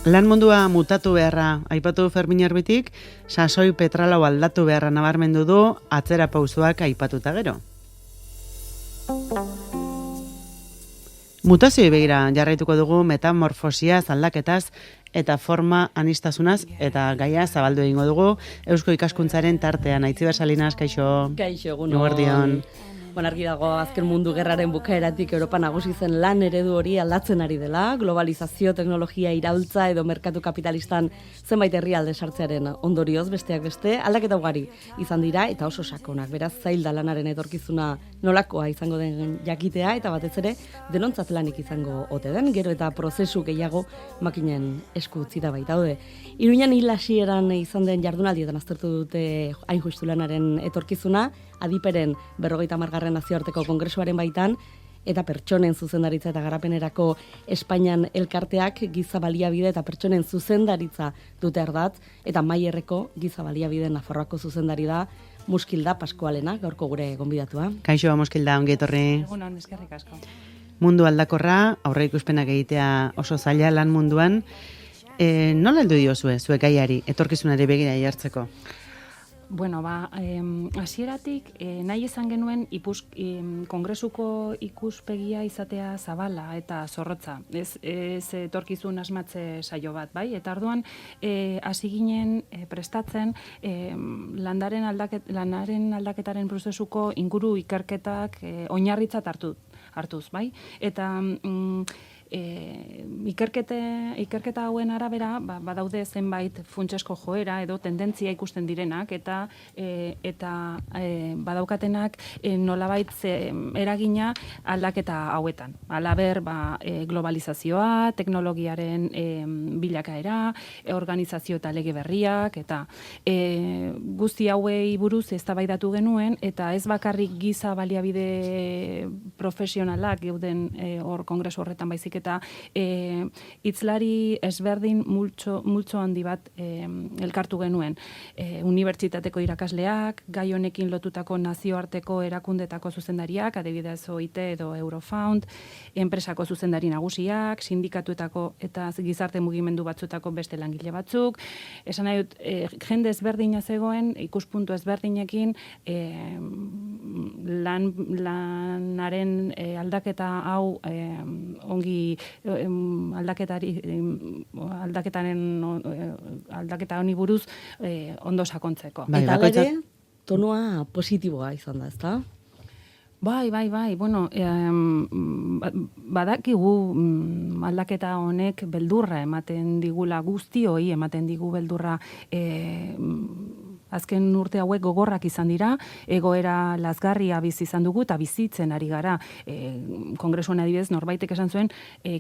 Lan mundua mutatu beharra aipatu Fermin Arbitik, sasoi petralau aldatu beharra nabarmendu du atzera pausoak aipatuta gero. Mutazioei begira jarraituko dugu metamorfosiaz, aldaketaz eta forma anistasunaz eta gaia zabaldu egingo dugu Eusko Ikaskuntzaren tartean. Aitziber Salinas, kaixo. Kaixo, egun Eguerdion. Argi dago azken mundu gerraren bukaeratik Europa nagusi zen lan eredu hori aldatzen ari dela, globalizazio, teknologia iraultza edo merkatu kapitalistan zenbait herrialde sartzearen ondorioz besteak beste, aldaketa ugari izan dira eta oso sakonak. Beraz, zail da lanaren etorkizuna nolakoa izango den jakitea eta batez ere denontzat lanik izango ote den, gero eta prozesu gehiago makinen esku utzi da baitaude. Iruñan hil hasieran izan den jardunaldietan aztertu dute hain justu lanaren etorkizuna, adiperen 50. nazioarteko kongresuaren baitan, eta pertsonen zuzendaritza eta garapenerako Espainian elkarteak giza baliabide eta pertsonen zuzendaritza dute ardatz, eta Maierreko giza baliabide Nafarroako zuzendari da Muskilda Paskualena, gaurko gure gonbidatua. Kaixo, Muskilda, ongi etorri. Egunon, eskerrik asko. Mundu aldakorra, aurreikuspenak egitea oso zaila lan munduan. Nola heldu diozue, zuek gaiari, etorkizunari begira jartzeko? Bueno, hasieratik nahi izan genuen kongresuko ikuspegia izatea zabala eta zorrotza. Ez etorkizun asmatze saio bat, bai? Eta orduan hasi ginen prestatzen lanaren aldaketaren prozesuko inguru ikerketak oinarritzat hartuz, bai? Eta ikerketa hauen arabera badaude zenbait funtsesko joera edo tendentzia ikusten direnak eta badaukatenak nolabait eragina aldaketa hauetan. Halaber, globalizazioa, teknologiaren bilakaera, organizazio eta lege berriak eta guzti hauei buruz eztabaidatu genuen eta ez bakarrik giza baliabide profesionalak geuden hor kongresu horretan baizik eta hitzlari ezberdin multzo handi bat elkartu genuen. Unibertsitateko irakasleak, gai honekin lotutako nazioarteko erakundetako zuzendariak, adibidez OIT edo Eurofound, enpresako zuzendari nagusiak, sindikatuetako eta gizarte mugimendu batzuetako beste langile batzuk. Esan nahi dut, jende ezberdina zegoen, ikuspuntu ezberdinekin lanaren aldaketa hau ongi aldaketa honi buruz ondo sakontzeko. Eta ere, tonua positiboa izan da, ezta? Bai. Bueno, badakigu aldaketa honek beldurra ematen digula guztioi, ematen digu beldurra azken urte hauek gogorrak izan dira, egoera lazgarria bizi izan dugu eta bizitzen ari gara. Kongresuan adibidez, norbaitek esan zuen,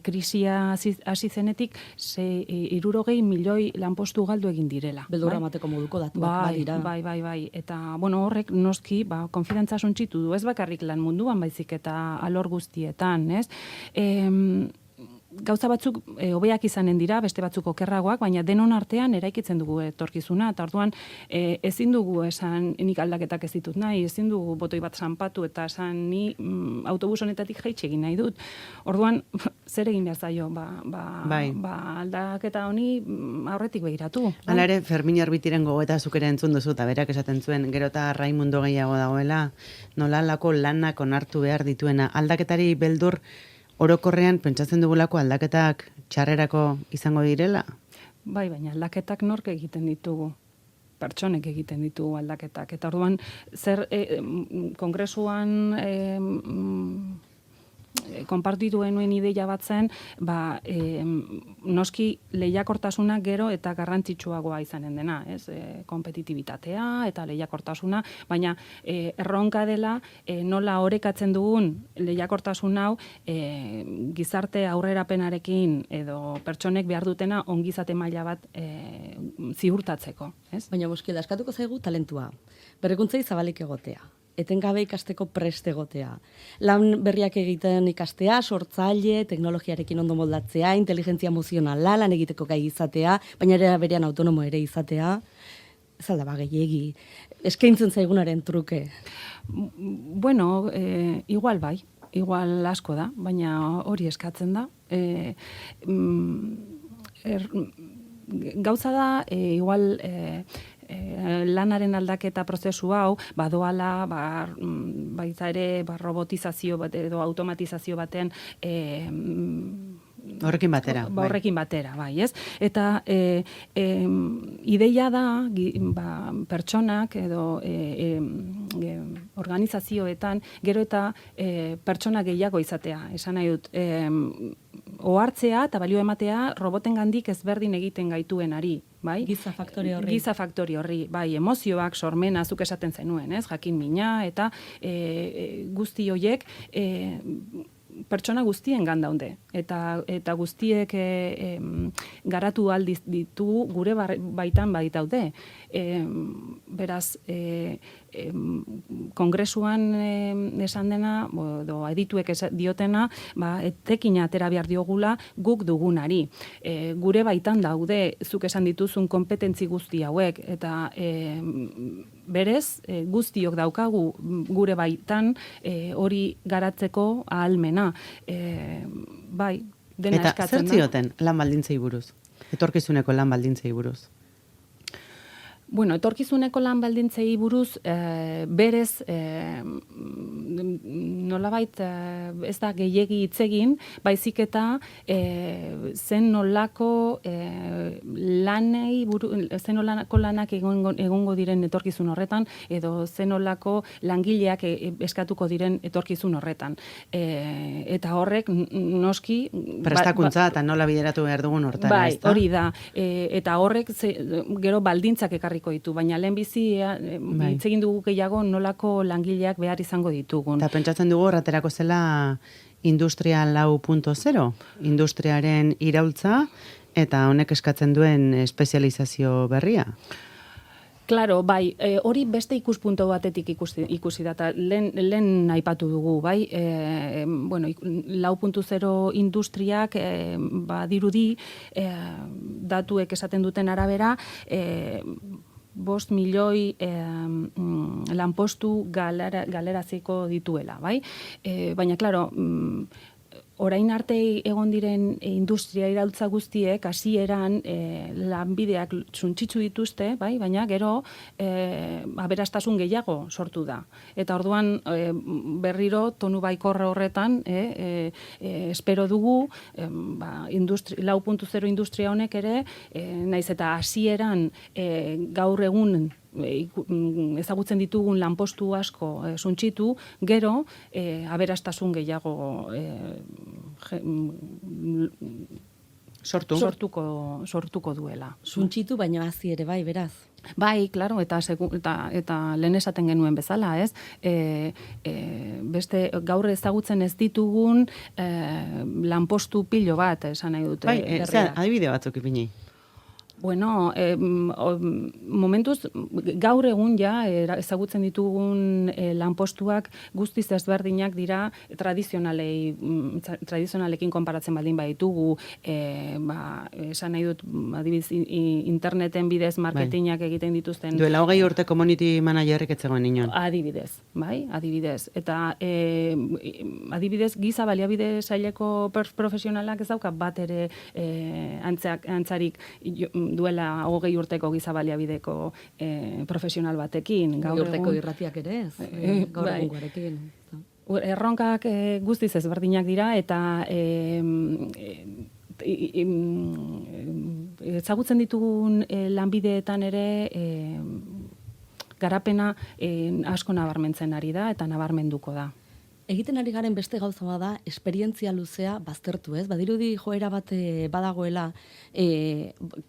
krisia hasi zenetik 60 milioi lanpostu galdu egin direla. Beldurra emateko moduko datuak badira. Bai. Eta, bueno, horrek noski, konfidantza suntsitu du, ez bakarrik lan munduan baizik eta alor guztietan, ez? Gauza batzuk hobeak izanen dira, beste batzuk okerragoak, baina denon artean eraikitzen dugu etorkizuna, eta orduan ezin dugu esan nik aldaketak ez ditut nahi, ezin dugu botoi bat zanpatu eta esan ni autobus honetatik jaitsi egin nahi dut. Orduan, zer egin behar zaio? Aldaketa honi aurretik begiratu. Hala ere, Fermin Arbitiren gogoeta zuk ere entzun duzu, eta berak esaten zuen, gero eta Raimundo gehiago dagoela, nolalako lanak onartu behar dituena. Aldaketari beldur orokorrean pentsatzen dugulako aldaketak txarrerako izango direla? Bai, baina aldaketak nork egiten ditugu? Pertsonek egiten ditugu aldaketak. Eta orduan, zer kongresuan konpartitu genuen ideia bat zen, noski lehiakortasuna gero eta garrantzitsuagoa izanen dena, ez? Kompetitibitatea eta lehiakortasuna, baina erronka dela nola orekatzen dugun lehiakortasun hau gizarte aurrerapenarekin edo pertsonek behar dutena ongizate maila bat ziurtatzeko, ez? Baina Muskilda, eskatuko zaigu talentua, berrikuntzei zabalik egotea, etengabe ikasteko prest egotea. Lan berriak egiten ikastea, sortzaile, teknologiarekin ondo moldatzea, inteligentzia emozionala, lan egiteko gai izatea, baina ere berean autonomo ere izatea. Ez alda gehiegi. Eskaintzen zaigunaren truke. Bueno, igual bai. Igual asko da, baina hori eskatzen da. gauza da, igual lanaren aldaketa prozesu hau, badoala, baita ere, robotizazio bat edo automatizazio baten Horrekin batera. Horrekin batera, bai, ez? Eta ideia da, pertsonak edo organizazioetan, gero eta pertsona gehiago izatea, esan nahi dut, ohartzea eta balio ematea robotengandik ezberdin egiten gaituenari, bai? Giza faktore horri. Giza faktore horri, bai, emozioak, sormena, zuk esaten zenuen, ez? Jakin mina, eta guzti hoiek pertsona guztien gandaude. Eta guztiek garatu aldiz ditu gure baitan baitaude. Beraz, kongresuan esan dena, edo adituek diotena, etekina atera behar diogula guk dugunari. Gure baitan daude, zuk esan dituzun kompetentzi guzti hauek, eta berez, guztiok daukagu gure baitan hori garatzeko ahalmena. Bai, dena Eta eskatzen zer da. zioten lan baldintzei buruz? Etorkizuneko lan baldintzei buruz? Bueno, etorkizuneko lan baldintzei buruz, berez, nolabait ez da gehiegi hitz egin, baizik eta zen nolako lanak egongo diren etorkizun horretan, edo zen nolako langileak eskatuko diren etorkizun horretan. Eta horrek, noski... Prestakuntza eta nola bideratu behar dugun hortara, bai, ez da? hori da. Eta horrek gero baldintzak ekarriko ditu, baina lehenbizi hitz egin dugu gehiago nolako langileak behar izango ditugun. Eta pentsatzen dugu horreterako zela Industria 4.0, industriaren iraultza eta honek eskatzen duen espezializazio berria. Claro, bai, hori beste ikuspunto batetik ikusi da, eta lehen aipatu dugu, bai, bueno, 4.0 industriak badirudi datuek esaten duten arabera, 5 milioi lanpostu galeraziko dituela, bai? Baina, claro, orain arte egon diren industria iraultza guztiek hasieran lanbideak suntsitsu dituzte, bai, baina gero aberastasun gehiago sortu da. Eta orduan berriro tonu baikorra horretan espero dugu 4.0 industria honek ere naiz eta hasieran gaur egun ezagutzen ditugun lanpostu asko suntsitu, gero aberastasun gehiago sortuko duela. Suntsitu, baina hazi ere bai, beraz. Bai, claro, eta lehen esaten genuen bezala, ez? Beste gaur ezagutzen ez ditugun lanpostu pilo bat, esan nahi dute. Bai, adibide batzuk ipini. Bueno, momentuz, gaur egun ja, ezagutzen ditugun lanpostuak guztiz ezberdinak dira tradizionalekin konparatzen baldin baditugu, esan nahi dut, adibidez, interneten bidez marketingak egiten dituzten. Duela 20 urte community managerrek etzegoen inon. Adibidez, bai, adibidez. Eta adibidez, giza baliabide saileko profesionalak ez dauka bat ere antzarik duela 20 urteko giza baliabideko profesional batekin. Gaur urteko irratiak ere ez, gaur egungoarekin. Erronkak guztiz ezberdinak dira, eta ezagutzen ditugun lanbideetan ere garapena asko nabarmentzen ari da, eta nabarmenduko da. Egiten ari garen beste gauza bada, esperientzia luzea baztertu, ez? Badirudi joera bat badagoela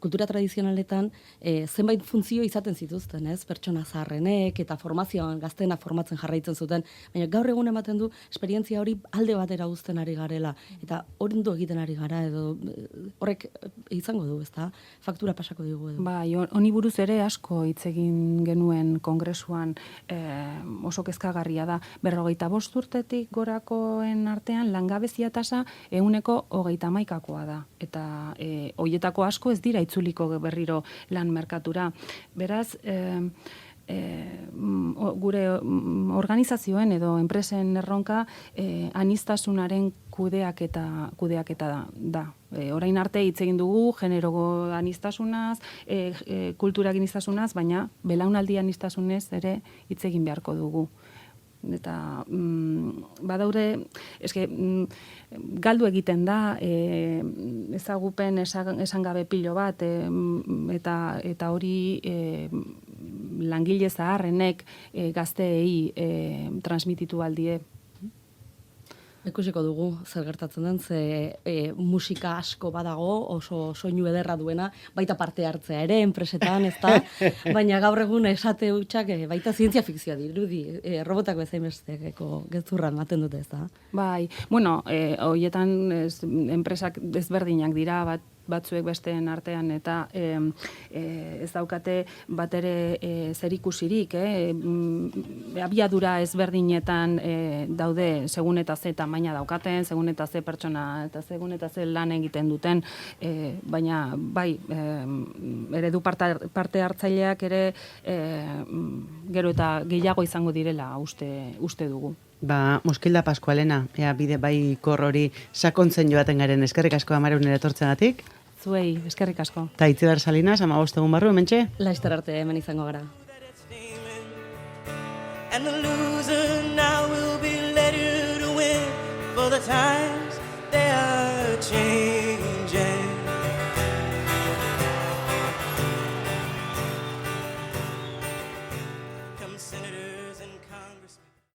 kultura tradizionaletan zenbait funtzio izaten zituzten, ez? Pertsona zaharrenek eta formazioan gaztena formatzen jarraitzen zuten, baina gaur egun ematen du esperientzia hori alde batera uzten ari garela, eta ondo egiten ari gara, edo horrek izango du, ezta? Faktura pasako digu edo. Bai, honi buruz ere asko hitz egin genuen kongresuan, oso kezkagarria da. 45 urte gorakoen artean langabezia tasa 131%koa da. Eta hoietako asko ez dira itzuliko berriro lan merkatura. Beraz, gure organizazioen edo enpresen erronka anistasunaren kudeaketa da. Orain arte hitz egin dugu generoko anistasunaz, kultura anistasunaz, baina belaunaldi anistasunez ere hitz egin beharko dugu. Eta badaude, galdu egiten da, ezagupen esan gabe pilo bat, eta hori langile zaharrenek gazteei transmititu aldie. Ikusiko dugu zer gertatzen den, ze musika asko badago, oso soinu ederra duena, baita parte hartzea ere, enpresetan, ezta? Baina gaur egun esate hutsak baita zientzia fikzioa dirudi, robotak bezain besteko gezurra ematen dute, ezta? Bai, bueno, hoietan enpresak desberdinak dira, batzuek besteen artean, eta ez daukate bat ere zerikusirik, abiadura ezberdinetan daude segun eta ze tamaina daukaten, segun eta ze pertsona eta segun eta ze lan egiten duten, baina bai, eredu parte hartzaileak ere gero eta gehiago izango direla uste dugu. Moskilda Paskualena, bide bai kor hori sakontzen joaten garen, eskerrik asko Amarunera etortzegatik. Zuei, eskerrik asko. Ta Itziar Salinas, 15 egun barru, hementxe? Laster arte hemen izango gara. And the loser now will be let to win, for the times they are changing.